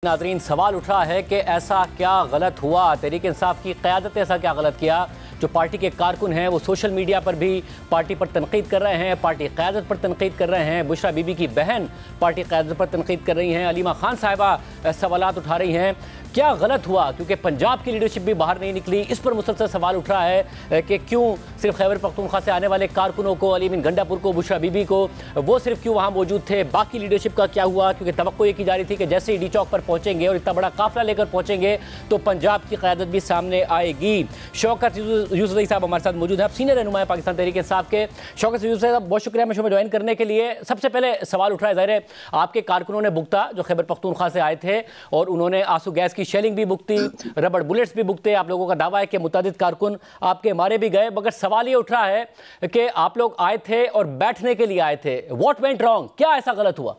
नाजरीन, सवाल उठा है कि ऐसा क्या गलत हुआ, तहरीक इंसाफ की क़यादत ने ऐसा क्या गलत किया। जो पार्टी के कारकुन हैं वो सोशल मीडिया पर भी पार्टी पर तनकीद कर रहे हैं, पार्टी क़यादत पर तनकीद कर रहे हैं। बुशरा बीबी की बहन पार्टी क़यादत पर तनकीद कर रही हैं, अलीमा खान साहिबा सवालात उठा रही हैं। क्या गलत हुआ, क्योंकि पंजाब की लीडरशिप भी बाहर नहीं निकली। इस पर मुसलसल सवाल उठ रहा है कि क्यों सिर्फ खैबर पख्तूनख्वा से आने वाले कारकुनों को, अली अमीन गंडापुर को, बुशरा बीबी को, वो सिर्फ क्यों वहाँ मौजूद थे, बाकी लीडरशिप का क्या हुआ। क्योंकि तवक्को ये की जा रही थी कि जैसे ही डी चौक पर पहुँचेंगे और इतना बड़ा काफिला लेकर पहुँचेंगे तो पंजाब की क़यादत भी सामने आएगी। शौकत यूसुफ साहब हमारे साथ मौजूद है, आप सीनियर रहनुमा है पाकिस्तान तहरीक इंसाफ के। शौकत यूसुफ साहब, बहुत शुक्रिया शो में ज्वाइन करने के लिए। सबसे पहले सवाल उठ रहा है, ज़ाहिर है आपके कारकुनों ने भुगता, जो खैबर पख्तूनख्वा से आए थे, और उन्होंने आंसू गैस की शेलिंग भी भुगती, रबड़ बुलेट्स भी भुगते। आप लोगों का दावा है कि मुतअद्दिद कारकुन आपके मारे भी गए, मगर सवाल ये उठ रहा है कि आप लोग आए थे और बैठने के लिए आए थे। व्हाट वेंट रॉन्ग, क्या ऐसा गलत हुआ?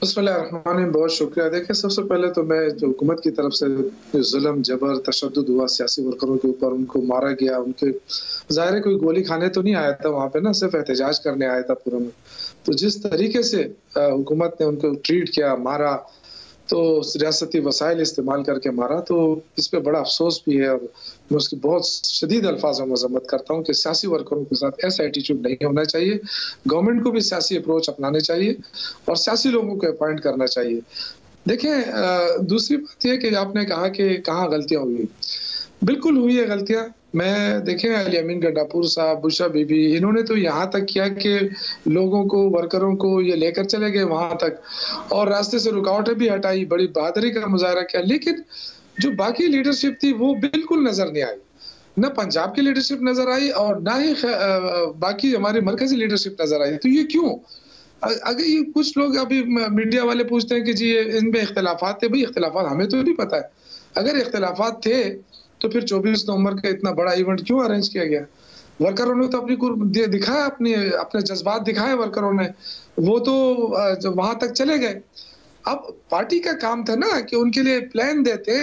बिस्मिल्लाहिर्रहमानिर्रहीम, बहुत शुक्रिया। देखिए, सबसे पहले तो मैं जो हुकूमत की तरफ से जो जुल्म जबर तशद्दुद हुआ सियासी वर्करों के ऊपर, उनको मारा गया, उनके ज़ाहिर है कोई गोली खाने तो नहीं आया था वहाँ पे ना, सिर्फ एहतजाज करने आया था पूरा में। तो जिस तरीके से हुकूमत ने उनको ट्रीट किया, मारा, तो रियासती वसाइल इस्तेमाल करके मारा, तो इस पे बड़ा अफसोस भी है। और मैं उसकी बहुत शदीद अल्फाज में मजम्मत करता हूँ कि सियासी वर्करों के साथ ऐसा एटीट्यूड नहीं होना चाहिए। गवर्नमेंट को भी सियासी अप्रोच अपनाने चाहिए और सियासी लोगों को अपॉइंट करना चाहिए। देखें, दूसरी बात यह कि आपने कहा कि कहाँ गलतियाँ हुई। बिल्कुल हुई है गलतियाँ। मैं देखें, अली अमीन गंडापुर साहब, बुशरा बीबी, इन्होंने तो यहाँ तक किया कि लोगों को, वर्करों को ये लेकर चले गए वहाँ तक, और रास्ते से रुकावटें भी हटाई, बड़ी बहादुरी का मुजाहरा किया। लेकिन जो बाकी लीडरशिप थी वो बिल्कुल नजर नहीं आई। न पंजाब की लीडरशिप नजर आई और ना ही बाकी हमारी मरकजी लीडरशिप नजर आई। तो ये क्यों? अगर ये कुछ लोग अभी मीडिया वाले पूछते हैं कि जी इनमें इख्तिलाफात थे। भाई, इख्तिलाफात हमें तो नहीं पता है। अगर इख्तिलाफात थे तो फिर 24 नवंबर का इतना बड़ा इवेंट क्यों अरेंज किया गया? वर्करों ने तो अपनी दिखाया, अपने जज्बात दिखाए वर्करों ने, वो तो वहां तक चले गए। अब पार्टी का काम था ना कि उनके लिए प्लान देते,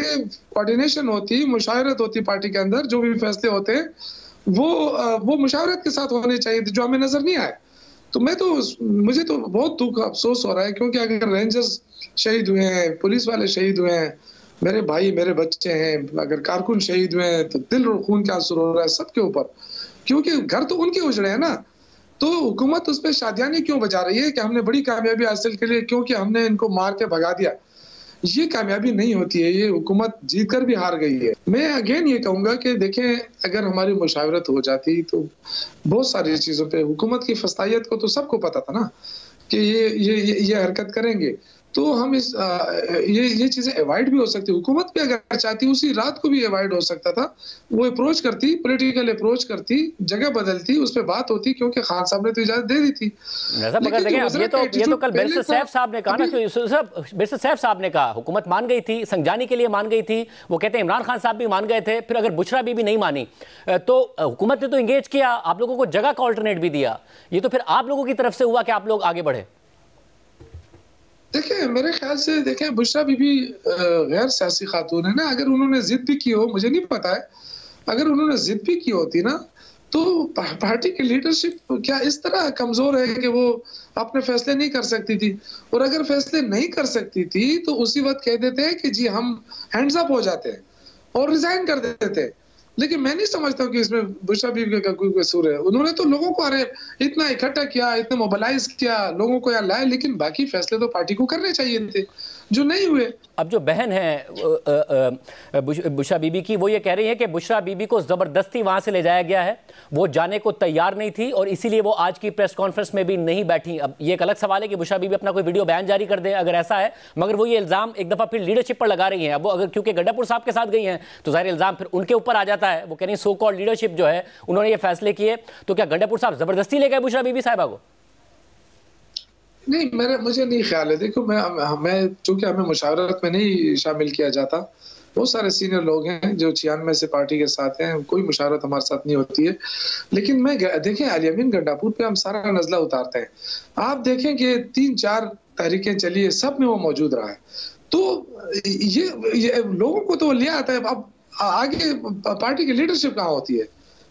कोऑर्डिनेशन होती, मुशावरत होती पार्टी के अंदर, जो भी फैसले होते वो मुशावरत के साथ होने चाहिए थे, जो हमें नजर नहीं आए। तो मुझे तो बहुत दुख अफसोस हो रहा है, क्योंकि अगर रेंजर्स शहीद हुए हैं, पुलिस वाले शहीद हुए हैं, मेरे भाई मेरे बच्चे हैं, अगर कारकुन शहीद हुए हैं, तो दिल और खून का आंसू रो रहा है सबके ऊपर, क्योंकि घर तो उनके उजड़े हैं ना। तो हुकूमत उस पर शादियानी क्यों बजा रही है कि हमने बड़ी कामयाबी हासिल के लिए, क्योंकि हमने इनको मार के भगा दिया। ये कामयाबी नहीं होती है, ये हुकूमत जीत कर भी हार गई है। मैं अगेन ये कहूंगा कि देखें, अगर हमारी मुशावरत हो जाती तो बहुत सारी चीजों पे, हुकूमत की फस्तायत को तो सबको पता था ना कि ये हरकत करेंगे, तो हम ये चीजें अवॉइड भी हो सकती। हुकूमत भी अगर चाहती उसी रात को भी अवॉइड हो सकता था। वो अप्रोच करती, पॉलिटिकल अप्रोच करती, जगह बदलती, उस पर बात होती, क्योंकि खान साहब ने तो इजाजत दे दी थी। ये तो कल बैरिस्टर सैफ साहब ने कहा ना, बैरिस्टर सैफ साहब ने कहा हुकूमत मान गई थी, संजानी के लिए मान गई थी। वो कहते हैं इमरान खान साहब भी मान गए थे। फिर अगर बुशरा बीबी नहीं मानी तो हुकूमत ने तो इंगेज किया, आप लोगों को जगह का ऑल्टरनेट भी दिया। ये तो फिर आप लोगों की तरफ से हुआ कि आप लोग आगे बढ़े। देखिए, मेरे ख्याल से देखें, बुशरा बीबी गैर सियासी खातून है ना। अगर उन्होंने जिद भी की हो, मुझे नहीं पता है, अगर उन्होंने जिद भी की होती ना, तो पार्टी की लीडरशिप क्या इस तरह कमजोर है कि वो अपने फैसले नहीं कर सकती थी? और अगर फैसले नहीं कर सकती थी तो उसी वक्त कह देते हैं कि जी हम हैंड्स अप हो जाते हैं और रिजाइन कर देते हैं। लेकिन मैं नहीं समझता हूँ कि इसमें बुशरा बीबी का कोई कसूर है। उन्होंने तो लोगों को इतना इकट्ठा किया, इतना मोबिलाइज किया, लोगों को यहाँ लाए, लेकिन बाकी फैसले तो पार्टी को करने चाहिए थे, जो नहीं हुए। अब जो बहन है बुशरा बीबी की, वो ये कह रही है कि बुशरा बीबी को जबरदस्ती वहां से ले जाया गया है, वो जाने को तैयार नहीं थी और इसीलिए वो आज की प्रेस कॉन्फ्रेंस में भी नहीं बैठी। अब ये एक अलग सवाल है कि बुशरा बीबी अपना कोई वीडियो बयान जारी कर दे अगर ऐसा है, मगर वो ये इल्जाम एक दफा फिर लीडरशिप पर लगा रही हैं। अब वो अगर क्योंकि गंडापुर साहब के साथ गई हैं तो जाहिर इल्जाम फिर उनके ऊपर आ जाता है। वो कह रही सो कॉल्ड लीडरशिप जो है, उन्होंने ये फैसले किए, तो क्या गंडापुर साहब जबरदस्ती ले गए बुशरा बीबी साहिबा को? नहीं, मुझे नहीं ख्याल है। देखो, मैं चूंकि हमें मुशावरत में नहीं शामिल किया जाता, बहुत सारे सीनियर लोग हैं जो 96 से पार्टी के साथ हैं, कोई मुशावरत हमारे साथ नहीं होती है। लेकिन मैं देखें, अली अमीन गंडापुर पे हम सारा नजला उतारते हैं। आप देखें कि 3-4 तहरीकें चली है, सब में वो मौजूद रहा है। तो ये लोगों को तो लिया आता है। अब आगे पार्टी की लीडरशिप कहाँ होती है?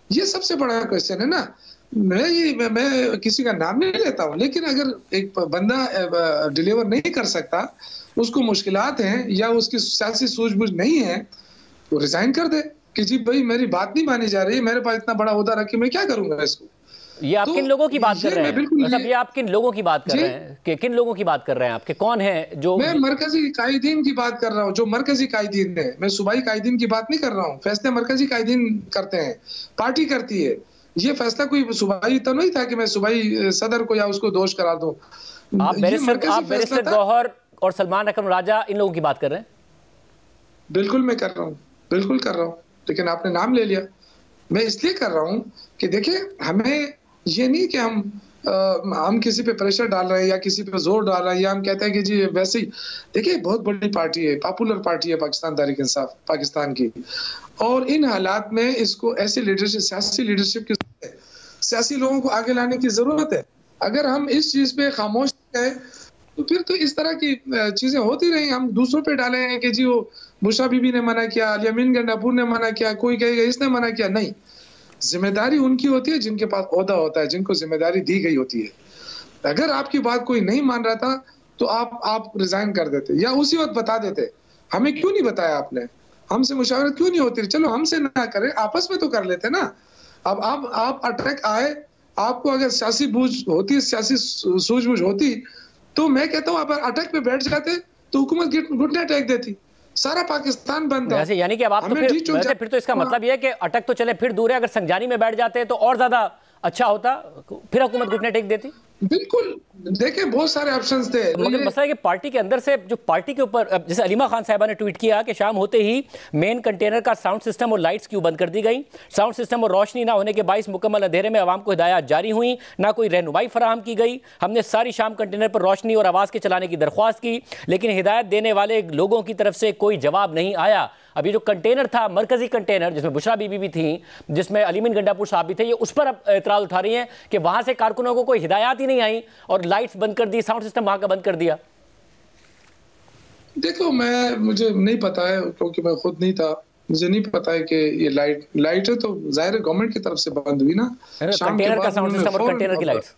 ये सबसे बड़ा क्वेश्चन है ना। मैं किसी का नाम नहीं लेता हूँ, लेकिन अगर एक बंदा डिलीवर नहीं कर सकता, उसको मुश्किलात हैं या उसकी सियासी सूझबूझ नहीं है, तो रिजाइन कर दे कि जी भाई मेरी बात नहीं मानी जा रही, मेरे पास इतना बड़ा ओहदा रख के मैं क्या करूंगा इसको। ये आप तो किन लोगों की बात कर रहे हैं? मतलब ये आप किन लोगों की बात कर जी? रहे हैं कि किन लोगों की बात कर रहे हैं आपके? कौन है जो? मैं मरकजी कायदीन की बात कर रहा हूँ, जो मरकजी कायदीन है। मैं सूबाई कायदीन की बात नहीं कर रहा हूँ। फैसले मरकजी कायदीन करते हैं, पार्टी करती है। ये फैसला कोई सूबाई तो नहीं था कि मैं सूबाई सदर को या उसको दोष करार दूं। आप बैरिस्टर गौहर और सलमान अकरम राजा इन लोगों की बात कर रहे हैं? बिल्कुल मैं कर रहा हूँ, बिल्कुल कर रहा हूँ, लेकिन आपने नाम ले लिया। मैं इसलिए कर रहा हूँ कि देखिए, हमें ये नहीं कि हम किसी पे प्रेशर डाल रहे हैं या किसी पे जोर डाल रहे हैं या हम कहते हैं कि जी वैसे ही। देखिए, बहुत बड़ी पार्टी है, पॉपुलर पार्टी है पाकिस्तान तहरीक इंसाफ पाकिस्तान की, और इन हालात में इसको ऐसी लीडरशिप, सियासी लीडरशिप की, सियासी लोगों को आगे लाने की जरूरत है। अगर हम इस चीज पे खामोश है तो फिर तो इस तरह की चीजें होती रही। हम दूसरों पे डाले हैं कि जी वो बुशरा बीबी ने मना किया, अलियामीन गंडापुर ने मना किया, कोई कहेगा इसने मना किया। नहीं, जिम्मेदारी उनकी होती है जिनके पास ओहदा होता है, जिनको जिम्मेदारी दी गई होती है। अगर आपकी बात कोई नहीं मान रहा था तो आप रिजाइन कर देते या उसी वक्त बता देते। हमें क्यों नहीं बताया आपने? हमसे मुशावरत क्यों नहीं होती? चलो हमसे ना करें, आपस में तो कर लेते ना। अब आप अटैक आए, आपको अगर सियासी बूझ होती, सियासी सूझबूझ होती, तो मैं कहता हूँ आप अटैक पे बैठ जाते तो हुकूमत घुटने टेक देती, सारा पाकिस्तान बंद था। वैसे यानी कि अब आप तो फिर तो इसका मतलब यह है कि अटक तो चले, फिर दूर है, अगर संजानी में बैठ जाते तो और ज्यादा अच्छा होता, फिर हुकूमत घुटने टेक देती। बिल्कुल, देखें बहुत सारे ऑप्शंस थे। मगर मसला है कि पार्टी के अंदर से जो पार्टी के ऊपर, जैसे अलीमा खान साहिबा ने ट्वीट किया कि शाम होते ही मेन कंटेनर का साउंड सिस्टम और लाइट्स क्यों बंद कर दी गई। साउंड सिस्टम और रोशनी ना होने के बाइस मुकम्मल अंधेरे में आवाम को हिदायत जारी हुई, ना कोई रहनुमाई फराहम की गई। हमने सारी शाम कंटेनर पर रोशनी और आवाज़ के चलाने की दरख्वास्त की, लेकिन हिदायत देने वाले लोगों की तरफ से कोई जवाब नहीं आया। अब ये जो कंटेनर था, मरकजी कंटेनर, जिसमें बुशरा बीबी भी थी, जिसमें अलीमीन गंडापुर साहब भी थे, ये उस पर अब एतराज़ उठा रही हैं कि वहां से कारकुनों को कोई हिदायत ही नहीं आई और लाइट्स बंद कर दी, साउंड सिस्टम वहां का बंद कर दिया। देखो, मुझे नहीं पता है क्योंकि मैं खुद नहीं था। मुझे नहीं पता है कि ये लाइट है तो जाहिर है गवर्नमेंट की तरफ से बंद हुई ना। कंटेनर का साउंड सिस्टम और कंटेनर की लाइट्स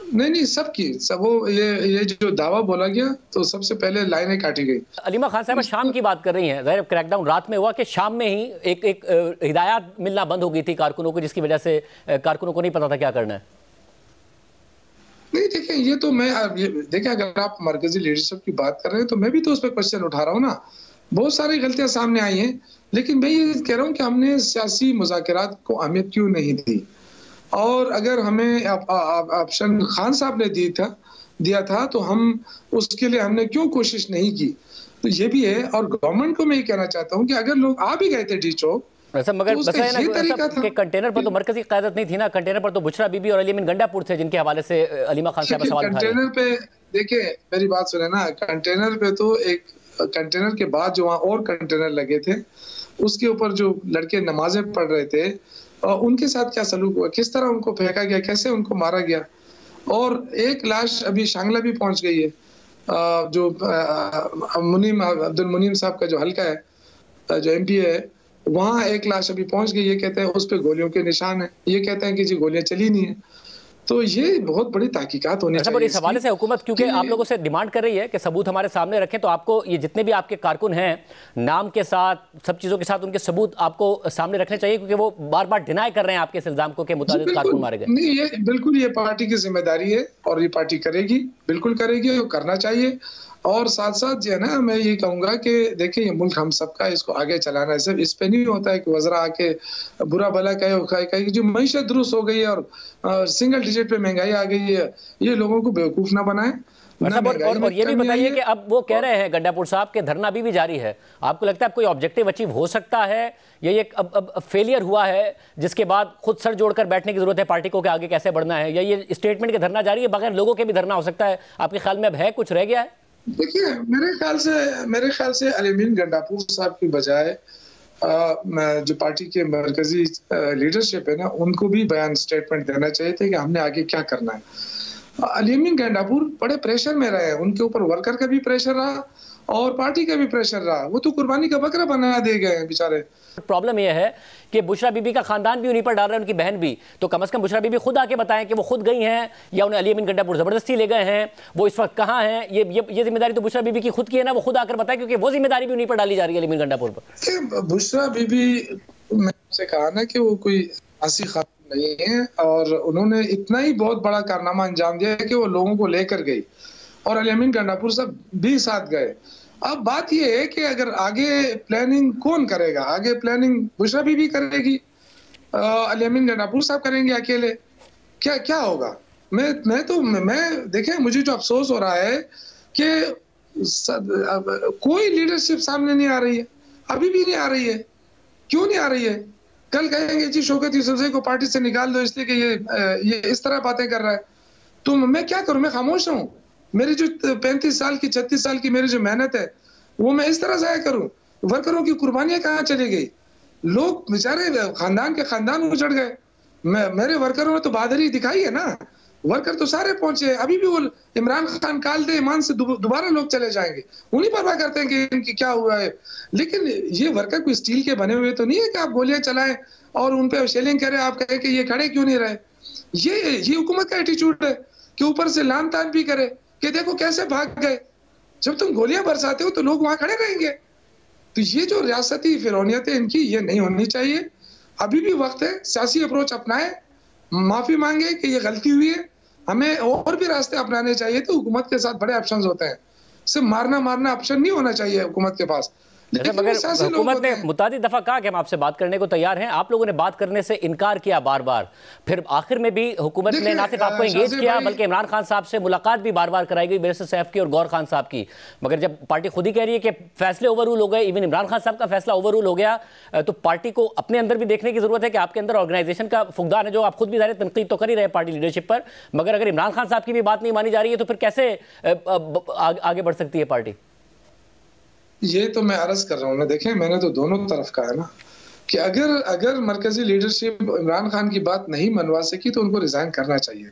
नहीं सबकी सब, वो ये जो दावा बोला गया तो सबसे पहले लाइनें काटी गई। अलीमा खान साहब शाम की बात कर रही हैं, जाहिर क्रैकडाउन रात में हुआ कि शाम में ही एक हिदायत मिलना बंद हो गई थी कारकुनों को, जिसकी वजह से कारकुनों को नहीं पता था क्या करना है। नहीं देखें, ये तो देखें, अगर आप मरकजी लीडरशिप की बात कर रहे हैं तो मैं भी तो उस पर क्वेश्चन उठा रहा हूँ ना। बहुत सारी गलतियां सामने आई हैं, लेकिन मैं ये कह रहा हूँ कि हमने सियासी मुज़ाकरात को अहमियत क्यों नहीं दी। और अगर हमें ऑप्शन खान साहब ने दिया था तो हम उसके लिए हमने क्यों कोशिश नहीं की, तो ये भी है। और गवर्नमेंट को मैं ये कहना चाहता हूँ कि अगर लोग आ भी गए थे डी चौक, मगर तो कंटेनर पर तो मरकजी क़यादत नहीं थी ना। कंटेनर पर तो बुशरा बीबी और अलीमीन गंडापुर थे, जिनके हवाले से अलीमा खान साहब सवाल उठा रहे हैं। कंटेनर पे देखिए, मेरी बात सुने ना, कंटेनर पे तो एक कंटेनर के बाद जो वहाँ और कंटेनर लगे थे, उसके ऊपर जो लड़के नमाजें पढ़ रहे थे, उनके साथ क्या सलूक हुआ, किस तरह उनको फेंका गया, कैसे उनको मारा गया। और एक लाश अभी शांगला भी पहुंच गई है, जो अब्दुल मुनीम साहब का जो हल्का है, जो एमपी है, वहां एक लाश अभी पहुंच गई। ये कहते हैं उस पे गोलियों के निशान है, ये कहते हैं कि जी गोलियां चली नहीं है। तो ये बहुत बड़ी तहकीकात होनी चाहिए। इस हवाले से हुकूमत क्योंकि आप लोगों से डिमांड कर रही है कि सबूत हमारे सामने रखें, तो आपको ये जितने भी आपके कारकुन हैं, नाम के साथ, सब चीज़ों के साथ, उनके सबूत आपको सामने रखने चाहिए, क्योंकि वो बार बार डिनाई कर रहे हैं आपके इस इल्जाम को कि मुताबिक कारकुन मारे गए। नहीं, ये बिल्कुल ये पार्टी की जिम्मेदारी है और ये पार्टी करेगी, बिल्कुल करेगी और करना चाहिए। और साथ साथ जो है ना, मैं ये कहूंगा कि देखिए, ये मुल्क हम सबका, इसको आगे चलाना है। सिर्फ इस पे नहीं होता है कि वज़रा आके बुरा भला कहे कि जो मईशत दुरुस्त हो गई है और सिंगल डिजिट पे महंगाई आ गई है, ये लोगों को बेवकूफ ना बनाए। और ये भी बताइए कि अब वो कह रहे हैं गंडापुर साहब के धरना भी जारी है, आपको लगता है कोई ऑब्जेक्टिव अचीव हो सकता है, ये अब फेलियर हुआ है जिसके बाद खुद सर जोड़कर बैठने की जरूरत है पार्टी को कि आगे कैसे बढ़ना है, या ये स्टेटमेंट के धरना जारी है, बगैर लोगों के भी धरना हो सकता है? आपके ख्याल में अब है कुछ रह गया है? देखिए, मेरे ख्याल से अलीमीन गंडापुर साहब की बजाय जो पार्टी के मरकजी लीडरशिप है ना, उनको भी बयान स्टेटमेंट देना चाहिए थे कि हमने आगे क्या करना है। अलीमीन गंडापुर बड़े प्रेशर में रहे, उनके ऊपर वर्कर का भी प्रेशर रहा और पार्टी का भी प्रेशर रहा। वो तो कुर्बानी का बकरा बना दे गए हैं बेचारे। प्रॉब्लम यह है कि बुशरा बीबी का खानदान भी उन्हीं पर डाल रहा है, उनकी बहन भी। तो कम से कम बुशरा बीबी खुद आके बताएं कि वो खुद गई हैं या उन्हें अलीमीन गंडापुर जबरदस्ती ले गए हैं, वो इस वक्त कहाँ हैं। ये जिम्मेदारी तो बुशरा बीबी की खुद की है ना, वो खुद आकर बताएं, क्योंकि वो जिम्मेदारी भी उन्हीं पर डाली जा रही है अलीमीन गंडापुर पर। बुशरा बीबी, मैंने कहा ना कि वो कोई आसी खातून नहीं है और उन्होंने इतना ही बहुत बड़ा कारनामा अंजाम दिया कि वो लोगों को लेकर गई और अलीमीन गंडापुर सब भी साथ गए। अब बात यह है कि अगर आगे प्लानिंग कौन करेगा? आगे प्लानिंग बुशरा बीबी करेगी, अलीमीन गंडापुर साहब करेंगे अकेले? क्या होगा? मैं देखें, मुझे जो अफसोस हो रहा है कि कोई लीडरशिप सामने नहीं आ रही है, अभी भी नहीं आ रही है। क्यों नहीं आ रही है? कल कहेंगे जी शौकत यूसुफजई को पार्टी से निकाल दो इसलिए कि ये इस तरह बातें कर रहा है। तो मैं क्या करूं? मैं खामोश रहूं? मेरी जो 35 साल की 36 साल की मेरी जो मेहनत है वो मैं इस तरह जाया करूं? वर्करों की कुर्बानियां कहाँ चली गई? लोग बेचारे खानदान के खानदान उजड़ गए। मेरे वर्करों ने तो बहादुरी दिखाई है ना, वर्कर तो सारे पहुंचे। अभी भी वो इमरान खान काल दे ईमान से दोबारा लोग चले जाएंगे, उन्हीं परवाह करते हैं कि इनकी क्या हुआ है। लेकिन ये वर्कर कोई स्टील के बने हुए तो नहीं है कि आप गोलियां चलाएं और उन पे शेलिंग करें, आप कहें कि ये खड़े क्यों नहीं रहे। ये हुकूमत का एटीट्यूड है कि ऊपर से लान तान भी करे कि देखो कैसे भाग गए। जब तुम गोलियां बरसाते हो तो लोग वहां खड़े रहेंगे। तो ये जो रियासती फिरौनियत है इनकी, ये नहीं होनी चाहिए। अभी भी वक्त है, सियासी अप्रोच अपनाए, माफी मांगे कि ये गलती हुई है, हमें और भी रास्ते अपनाने चाहिए। तो हुकूमत के साथ बड़े ऑप्शंस होते हैं, सिर्फ मारना ऑप्शन नहीं होना चाहिए हुकूमत के पास। मगर हुकूमत ने मुतादिद दफा कहा कि हम आपसे बात करने को तैयार हैं, आप लोगों ने बात करने से इनकार किया बार बार। फिर आखिर में भी हुकूमत ने ना सिर्फ आपको एंगेज किया बल्कि इमरान खान साहब से मुलाकात भी बार बार कराई गई, बैरिस्टर सैफ की और गौर खान साहब की। मगर जब पार्टी खुद ही कह रही है कि फैसले ओवर रूल हो गए, इवन इमरान खान साहब का फैसला ओवर रूल हो गया, तो पार्टी को अपने अंदर भी देखने की जरूरत है कि आपके अंदर ऑर्गेनाइजेशन का फुकदान है, जो आप खुद भी ज़ाहिर तनकीद तो कर ही रहे पार्टी लीडरशिप पर। मगर अगर इमरान खान साहब की भी बात नहीं मानी जा रही है तो फिर कैसे आगे बढ़ सकती है पार्टी? ये तो मैं अर्ज कर रहा हूँ ना, देखें मैंने तो दोनों तरफ कहा है ना कि अगर मरकजी लीडरशिप इमरान खान की बात नहीं मनवा सकी तो उनको रिजाइन करना चाहिए।